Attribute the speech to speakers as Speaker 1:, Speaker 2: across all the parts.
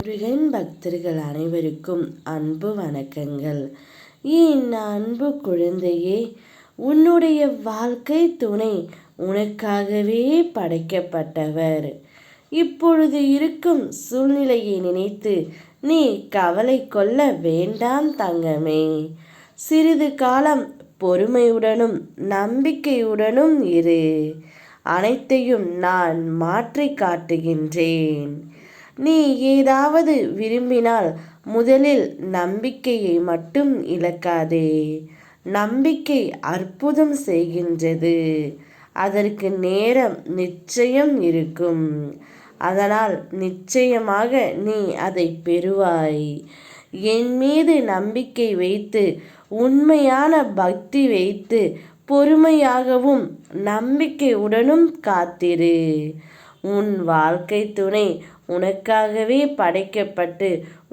Speaker 1: முருகன் பக்தர்கள் அனைவருக்கும் அன்பு வணக்கங்கள். என் அன்பு குழந்தையே, உன்னுடைய வாழ்க்கை துணை உனக்காகவே படைக்கப்பட்டவர். இப்பொழுது இருக்கும் சூழ்நிலையை நினைத்து நீ கவலை கொள்ள வேண்டாம் தங்கமே. சிறிது காலம் பொறுமையுடனும் நம்பிக்கையுடனும் இரு. அனைத்தையும் நான் மாற்றி காட்டுகின்றேன். நீ ஏதாவது விரும்பினால் முதலில் நம்பிக்கையை மட்டும் இழக்காதே. நம்பிக்கை அற்புதம் செய்கின்றது. அதற்கு நேரம் நிச்சயம் இருக்கும். அதனால் நிச்சயமாக நீ அதை பெறுவாய். என் மீது நம்பிக்கை வைத்து உண்மையான பக்தி வைத்து பொறுமையாகவும் நம்பிக்கையுடனும் காத்திரு. உன் வாழ்க்கை துணை உனக்காகவே படைக்கப்பட்டு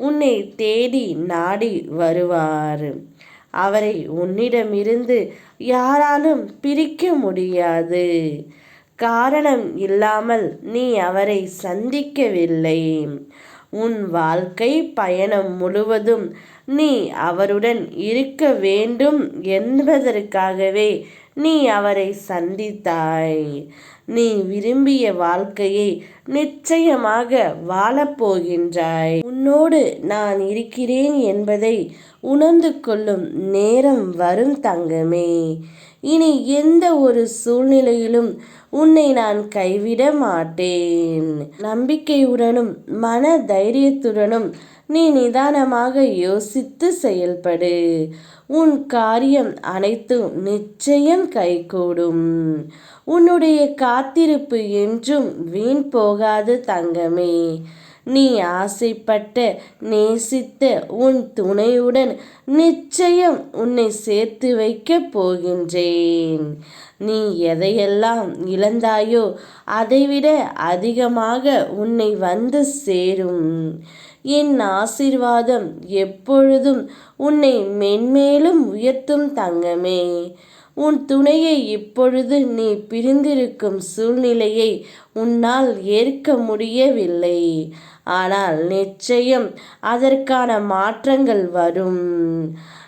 Speaker 1: உன்னை தேடி நாடி வருவார். அவரை உன்னிடமிருந்து யாராலும் பிரிக்க முடியாது. காரணம் இல்லாமல் நீ அவரை சந்திக்கவில்லை. உன் வாழ்க்கை பயணம் முழுவதும் நீ அவருடன் இருக்க வேண்டும் என்பதற்காகவே நீ அவரை சந்தித்தாய். நீ விரும்பிய வாழ்க்கையை நிச்சயமாக வாழப்போகின்றாய். உன்னோடு நான் இருக்கிறேன் என்பதை உணர்ந்து கொள்ளும் நேரம் வரும் தங்கமே. இனி எந்த ஒரு சூழ்நிலையிலும் உன்னை நான் கைவிட மாட்டேன். நம்பிக்கையுடனும் மன தைரியத்துடனும் நீ நிதானமாக யோசித்து செயல்படு. உன் காரியம் அனைத்தும் நிச்சயம் கைகூடும். உன்னுடைய காத்திருப்பு என்றும் வீண் போகாது தங்கமே. நீ ஆசைப்பட்ட நேசித்த உன் துணையுடன் நிச்சயம் உன்னை சேர்த்து வைக்கப் போகின்றேன். நீ எதையெல்லாம் இழந்தாயோ அதைவிட அதிகமாக உன்னை வந்து சேரும். என் ஆசீர்வாதம் எப்பொழுதும் உன்னை மென்மேலும் உயர்த்தும் தங்கமே. உன் துணையை இப்பொழுது நீ பிரிந்திருக்கும் சூழ்நிலையை உன்னால் ஏற்க முடியவில்லை. ஆனால் நிச்சயம் அதற்கான மாற்றங்கள் வரும்.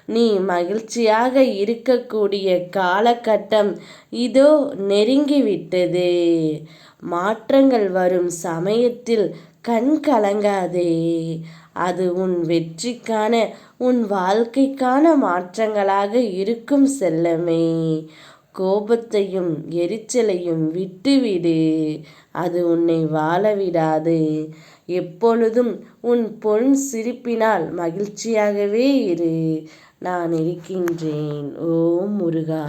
Speaker 1: நீ மகிழ்ச்சியாக இருக்கக்கூடிய காலகட்டம் இதோ நெருங்கிவிட்டது. மாற்றங்கள் வரும் சமயத்தில் கண் கலங்காதே. அது உன் வெற்றிக்கான உன் வாழ்க்கைக்கான மாற்றங்களாக இருக்கும் செல்லமே. கோபத்தையும் எரிச்சலையும் விட்டுவிடு. அது உன்னை வாழவிடாது. எப்பொழுதும் உன் பொன் சிரிப்பினால் மகிழ்ச்சியாகவே இரு. நான் இருக்கின்றேன். ஓம் முருகா.